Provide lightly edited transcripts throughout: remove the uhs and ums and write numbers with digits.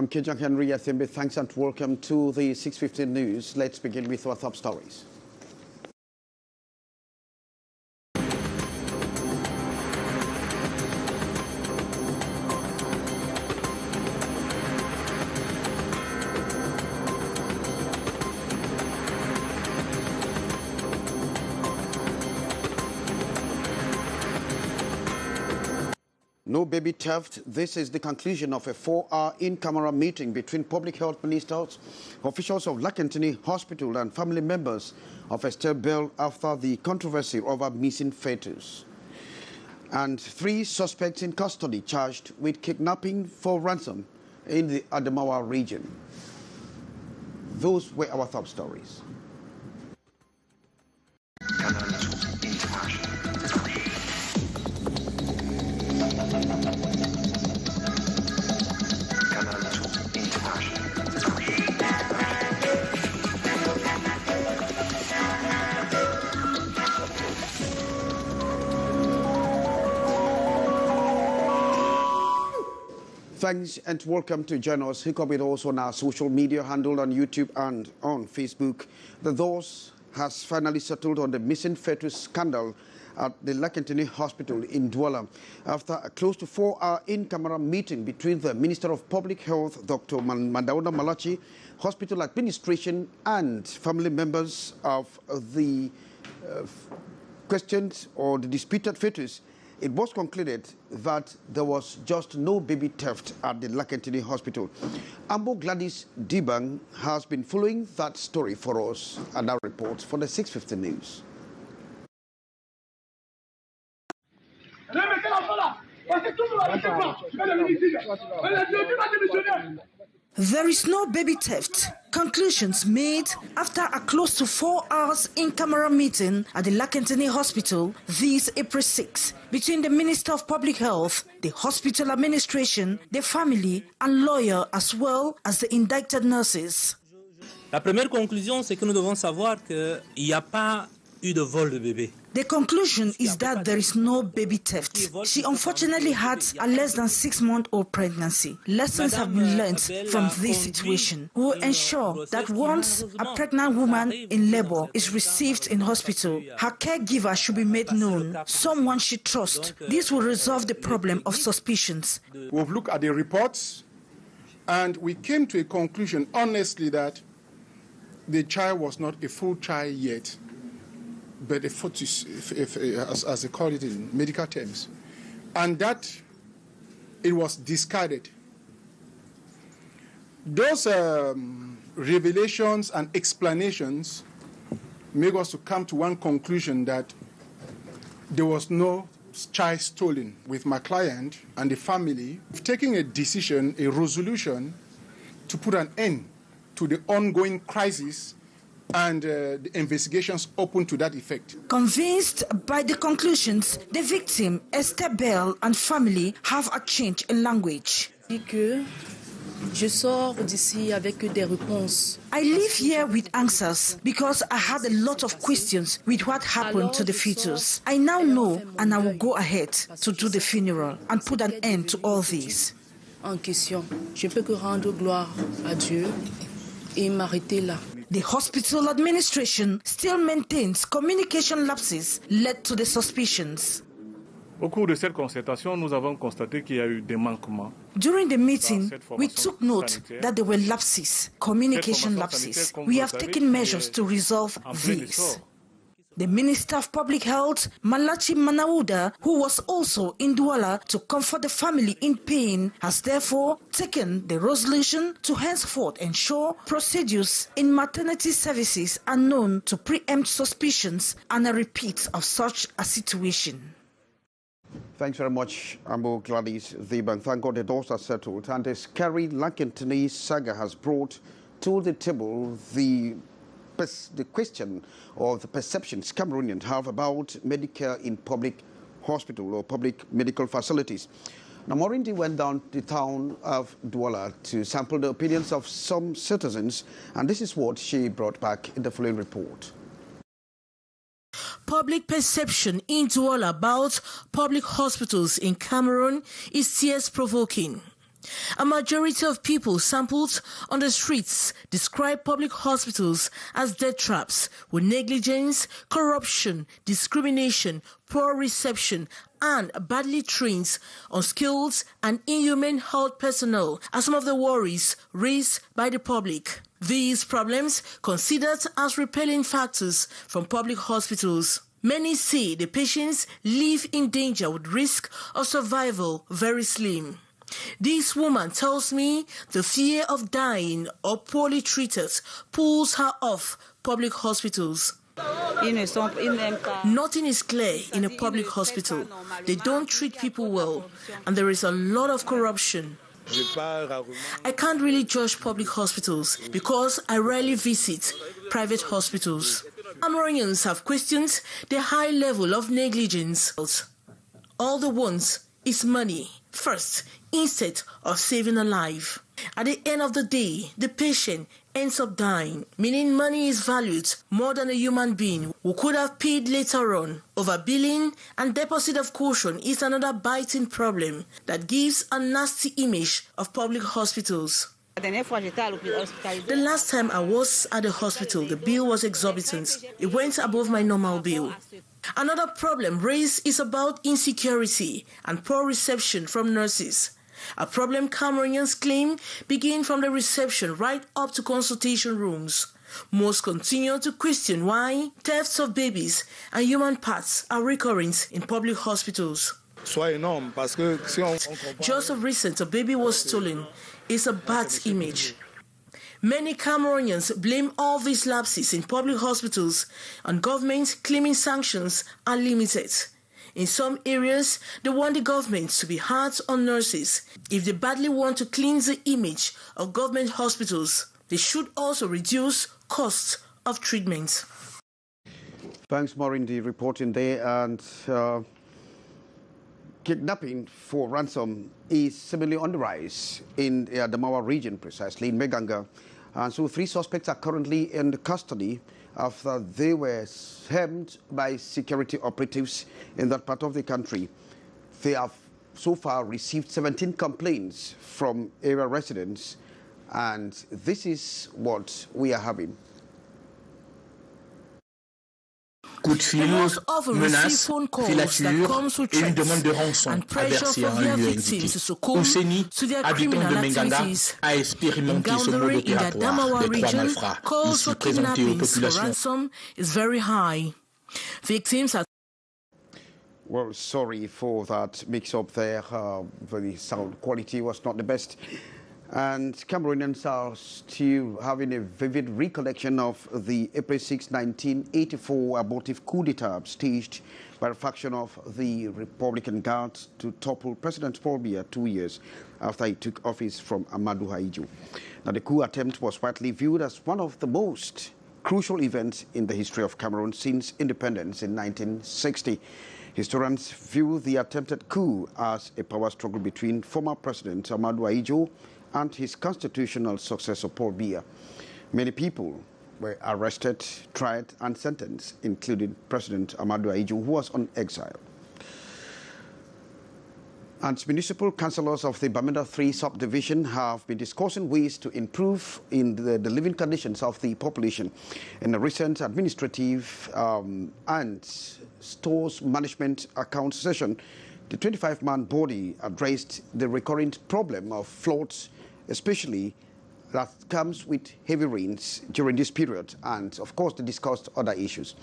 I'm Kijang Henry Athembe. Thanks and welcome to the 6:15 news. Let's begin with our top stories. No baby theft. This is the conclusion of a 4-hour in-camera meeting between public health ministers, officials of Lakentini Hospital and family members of Esther Bell after the controversy over missing fetus. And 3 suspects in custody charged with kidnapping for ransom in the Adamawa region. Those were our top stories. Thanks and welcome to join us. Hook up with us on our social media handle on YouTube and on Facebook. The Dose has finally settled on the missing fetus scandal at the Lakentini Hospital in Douala after a close to 4-hour in-camera meeting between the Minister of Public Health, Dr. Mandauna Malachi, hospital administration and family members of the questioned or the disputed fetus. It was concluded that there was just no baby theft at the Lakentini Hospital. Ambo Gladys Dibang has been following that story for us and our reports for the 6:15 news. There is no baby theft. Conclusions made after a close to 4 hours in-camera meeting at the Lakentini Hospital this April 6 between the Minister of Public Health, the hospital administration, the family and lawyer as well as the indicted nurses. La première conclusion, c'est que nous devons savoir qu'il n'y a pas eu de vol de bébé. The conclusion is that there is no baby theft. She unfortunately had a less than 6-month-old pregnancy. Lessons have been learned from this situation. We will ensure that once a pregnant woman in labor is received in hospital, her caregiver should be made known, someone she trusts. This will resolve the problem of suspicions. We've looked at the reports and we came to a conclusion, honestly, that the child was not a full child yet, but a fetus, as they call it in medical terms, and that it was discarded. Those revelations and explanations make us to come to one conclusion, that there was no child stolen. With my client and the family, taking a decision, a resolution to put an end to the ongoing crisis and the investigations open to that effect. Convinced by the conclusions, the victim, Esther Bell, and family have a change in language. Je sors d'ici avec des réponses. I live here with answers because I had a lot of questions with what happened to the fetus. I now know and I will go ahead to do the funeral and put an end to all this. En question, je peux que rendre gloire à Dieu et m'arrêter là. The hospital administration still maintains communication lapses led to the suspicions. Au cours de cette concertation, nous avons constaté qu'il y a eu des manquements. During the meeting, we took note that there were lapses, communication lapses. We have taken measures to resolve these. The Minister of Public Health, Malachi Manauda, who was also in Douala to comfort the family in pain, has therefore taken the resolution to henceforth ensure procedures in maternity services are known to preempt suspicions and a repeat of such a situation. Thanks very much, Ambo Gladys Dibang. Thank God the doors are settled. And the scary Lakentini saga has brought to the table the question or the perceptions Cameroonians have about Medicare in public hospital or public medical facilities. Now, Morindi went down to the town of Douala to sample the opinions of some citizens, and this is what she brought back in the following report. Public perception in Douala about public hospitals in Cameroon is tears-provoking. A majority of people sampled on the streets describe public hospitals as death traps with negligence, corruption, discrimination, poor reception, and badly trained, unskilled, and inhumane health personnel as some of the worries raised by the public. These problems considered as repelling factors from public hospitals. Many say the patients live in danger with risk of survival very slim. This woman tells me the fear of dying or poorly treated pulls her off public hospitals. Nothing is clear in a public hospital. They don't treat people well, and there is a lot of corruption. I can't really judge public hospitals because I rarely visit private hospitals. Cameroonians have questioned the high level of negligence. All they want is money first, instead of saving a life. At the end of the day, the patient ends up dying, meaning money is valued more than a human being who could have paid later on. Overbilling and deposit of caution is another biting problem that gives a nasty image of public hospitals. The last time I was at the hospital, the bill was exorbitant. It went above my normal bill. Another problem raised is about insecurity and poor reception from nurses. A problem Cameroonians claim begin from the reception right up to consultation rooms. Most continue to question why thefts of babies and human parts are recurrent in public hospitals. Just of recent, a baby was stolen. It's a bad image. Many Cameroonians blame all these lapses in public hospitals on government claiming sanctions are limited. In some areas, they want the government to be hard on nurses. If they badly want to cleanse the image of government hospitals, they should also reduce costs of treatment. Thanks, Maureen, the reporting there. And kidnapping for ransom is similarly on the rise in the Adamawa region, precisely in Meganga. And so 3 suspects are currently in custody after they were hemmed by security operatives in that part of the country. They have so far received 17 complaints from area residents, and this is what we are having. Coup de fil, menaces, filature et une demande de rançon adversée à un lieu indiqué. Ouseni, habitant de Menganga, a expérimenté ce mode opératoire des 3 malfrats ici présentés aux populations. Well, sorry for that mix-up there. The sound quality was not the best. And Cameroonians are still having a vivid recollection of the April 6, 1984 abortive coup d'etat staged by a faction of the Republican Guard to topple President Paul Biya 2 years after he took office from Amadou Ahidjo. Now, the coup attempt was widely viewed as one of the most crucial events in the history of Cameroon since independence in 1960. Historians view the attempted coup as a power struggle between former President Amadou Ahidjo and his constitutional successor, Paul Biya. Many people were arrested, tried, and sentenced, including President Amadou Ahidjo, who was on exile. And municipal councillors of the Bamenda 3 subdivision have been discussing ways to improve in the living conditions of the population. In a recent administrative and stores management account session, the 25-man body addressed the recurrent problem of floods, especially that comes with heavy rains during this period, and of course they discussed other issues.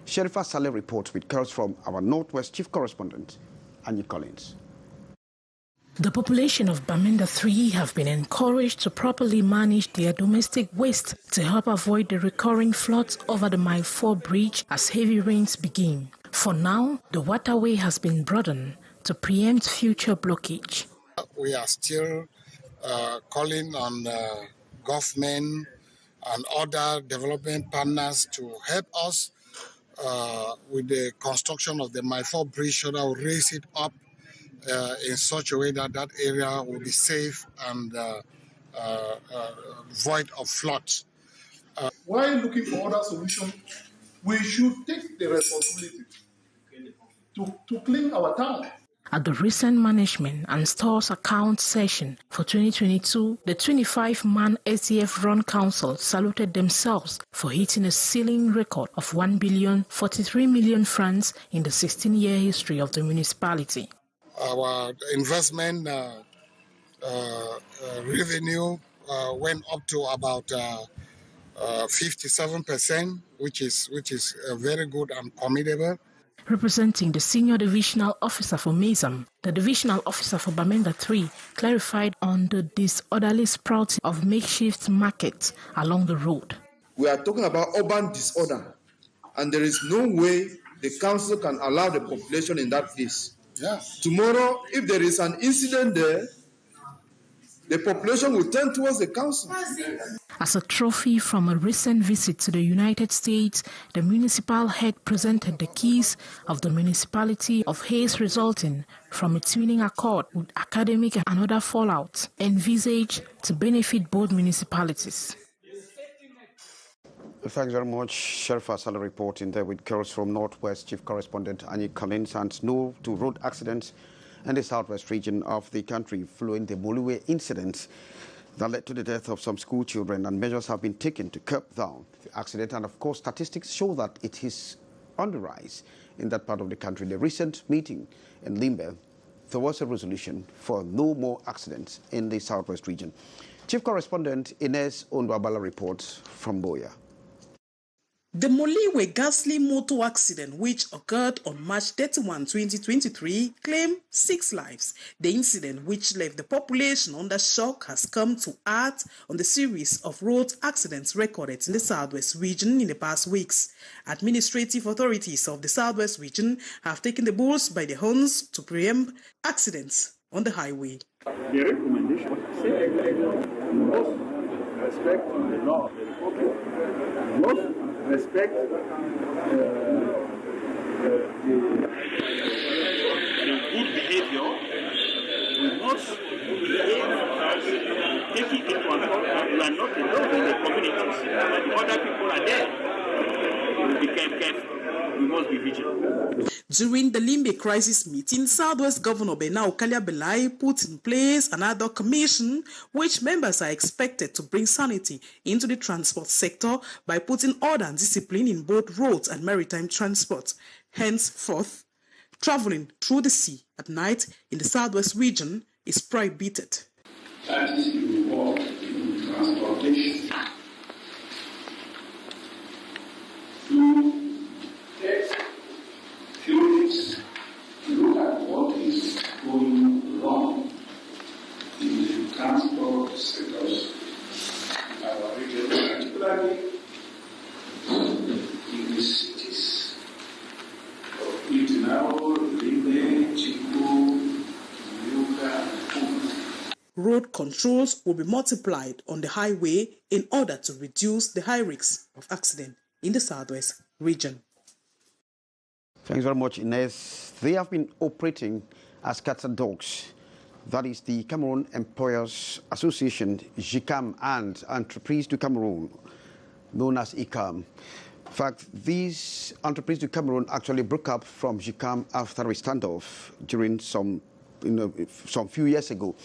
Sherifa Saleh reports with girls from our Northwest Chief Correspondent, Annie Collins. The population of Bamenda 3 have been encouraged to properly manage their domestic waste to help avoid the recurring floods over the Mile 4 bridge as heavy rains begin. For now, the waterway has been broadened to preempt future blockage. We are still calling on government and other development partners to help us with the construction of the Mile 4 bridge so that we'll raise it up in such a way that that area will be safe and void of floods. While looking for other solutions, we should take the responsibility to clean our town. At the recent Management and Stores Account session for 2022, the 25-man SDF-run council saluted themselves for hitting a ceiling record of 1,043 million francs in the 16-year history of the municipality. Our investment revenue went up to about 57%, which is very good and commendable. Representing the Senior Divisional Officer for MESAM, the Divisional Officer for Bamenda 3 clarified on the disorderly sprouting of makeshift markets along the road. We are talking about urban disorder, and there is no way the council can allow the population in that place. Yeah. Tomorrow, if there is an incident there, the population will turn towards the council. As a trophy from a recent visit to the United States, the municipal head presented the keys of the municipality of Hayes resulting from its winning accord with academic and other fallout envisaged to benefit both municipalities. Thanks very much, Sheriff Asala reporting there with girls from Northwest Chief Correspondent Annie Collins. And no to road accidents in the southwest region of the country following the Moluwe incident that led to the death of some school children, and measures have been taken to curb down the accident. And of course, statistics show that it is on the rise in that part of the country. The recent meeting in Limbe, there was a resolution for no more accidents in the southwest region. Chief Correspondent Ines Ondwabala reports from Boya. The Moliwe ghastly motor accident, which occurred on March 31, 2023, claimed 6 lives. The incident, which left the population under shock, has come to add on the series of road accidents recorded in the Southwest region in the past weeks. Administrative authorities of the Southwest region have taken the bulls by the horns to preempt accidents on the highway. The recommendation most respect the law of the Republic, most respect the good behavior. We must behave taking into account that we are not alone in the communities, and other people are there. We became careful. We must be vigilant. During the Limbe crisis meeting, Southwest Governor Benau Kaliabelai put in place an ad hoc commission which members are expected to bring sanity into the transport sector by putting order and discipline in both roads and maritime transport. Henceforth, traveling through the sea at night in the Southwest region is prohibited. That is involved in transportation. Look at what is going wrong in the transport sectors in our region, particularly in the cities of Itinao, Limbe, Chiku, Yuka, and Puma. Road controls will be multiplied on the highway in order to reduce the high risks of accident in the Southwest region. Thanks very much, Ines. They have been operating as cats and dogs. That is the Cameroon Employers Association, JICAM, and Entreprise du Cameroon, known as ICAM. In fact, these Entreprise du Cameroon actually broke up from JICAM after a standoff during some few years ago.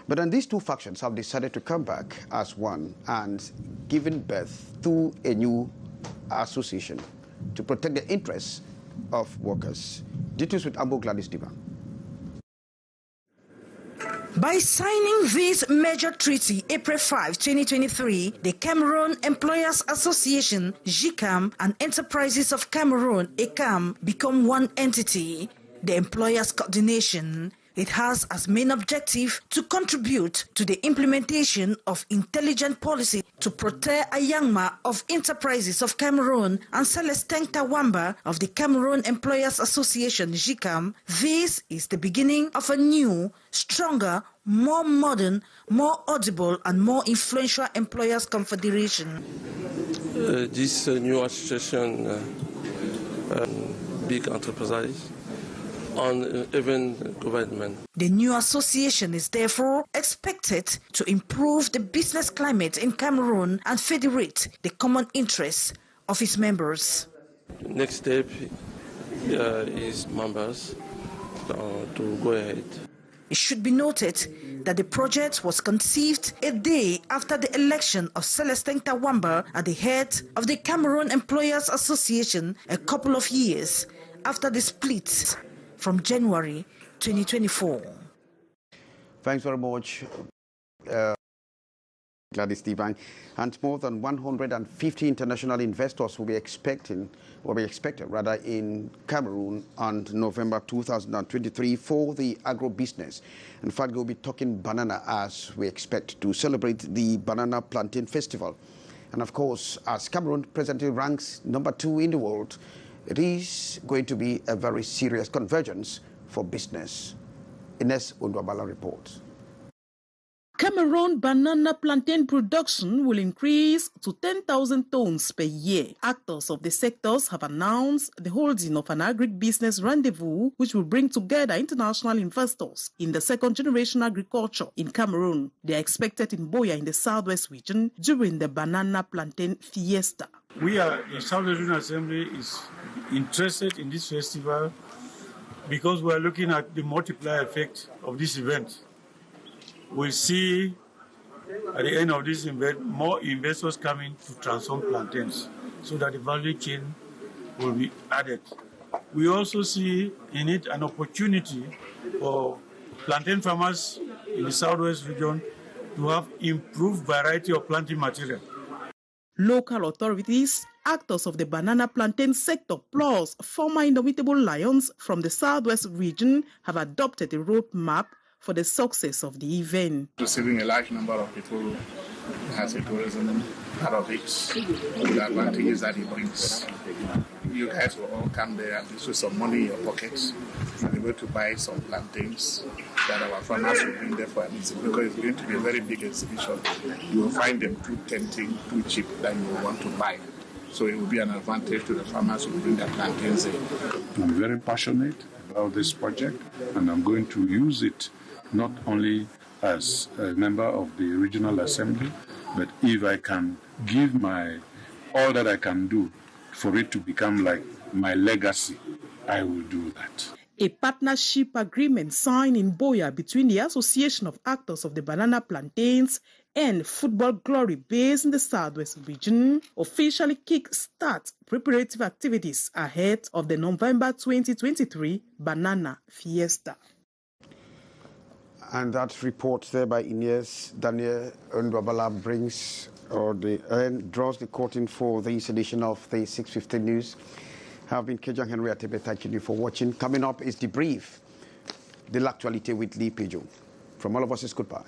But then these two factions have decided to come back as one and given birth to a new association to protect the interests of workers. Details with Ambo Gladys Diba. By signing this major treaty, April 5, 2023, the Cameroon Employers Association, JICAM, and Enterprises of Cameroon, ECAM, become one entity. The Employers Coordination, it has as main objective to contribute to the implementation of intelligent policy to protect Ayangma of Enterprises of Cameroon and Celestin Tawamba of the Cameroon Employers Association, JICAM. This is the beginning of a new, stronger, more modern, more audible and more influential employers confederation. This new association, big enterprise, on even government. The new association is therefore expected to improve the business climate in Cameroon and federate the common interests of its members. Next step is members to go ahead. It should be noted that the project was conceived a day after the election of Celestin Tawamba at the head of the Cameroon Employers Association a couple of years after the split from January 2024. Thanks very much, Gladys Divine. And more than 150 international investors will be expected in Cameroon on November 2023 for the agro-business. In fact, we'll be talking banana as we expect to celebrate the Banana Plantain Festival. And of course, as Cameroon presently ranks #2 in the world, it is going to be a very serious convergence for business. Ines Undwabala reports. Cameroon banana plantain production will increase to 10,000 tons per year. Actors of the sectors have announced the holding of an agribusiness rendezvous which will bring together international investors in the second-generation agriculture in Cameroon. They are expected in Boya in the southwest region during the Banana Plantain Fiesta. We are, the Southwest Regional Assembly is interested in this festival because we are looking at the multiplier effect of this event. We see at the end of this event more investors coming to transform plantains so that the value chain will be added. We also see in it an opportunity for plantain farmers in the southwest region to have improved variety of planting material. Local authorities, actors of the banana plantain sector, plus former indomitable lions from the southwest region have adopted a roadmap for the success of the event. Receiving a large number of people has a tourism out of it, the advantages that it brings. You guys will all come there and with some money in your pockets and be able to buy some plantains that our farmers will bring there for an exhibition, because it's going to be a very big exhibition. You will find them too tempting, too cheap that you will want to buy. So it will be an advantage to the farmers who bring their plantains in. I'm very passionate about this project, and I'm going to use it not only as a member of the Regional Assembly, but if I can give all that I can do for it to become like my legacy, I will do that. A partnership agreement signed in Boya between the Association of Actors of the Banana Plantains and Football Glory based in the southwest region officially kick-start preparative activities ahead of the November 2023 Banana Fiesta. And that report there by Ines Daniel Ndwabala draws the curtain for this edition of the 6:15 News. I've been Kejang Henry Atebe, thanking you for watching. Coming up is The Brief, the actuality with Lee Pijo. From all of us, it's goodbye.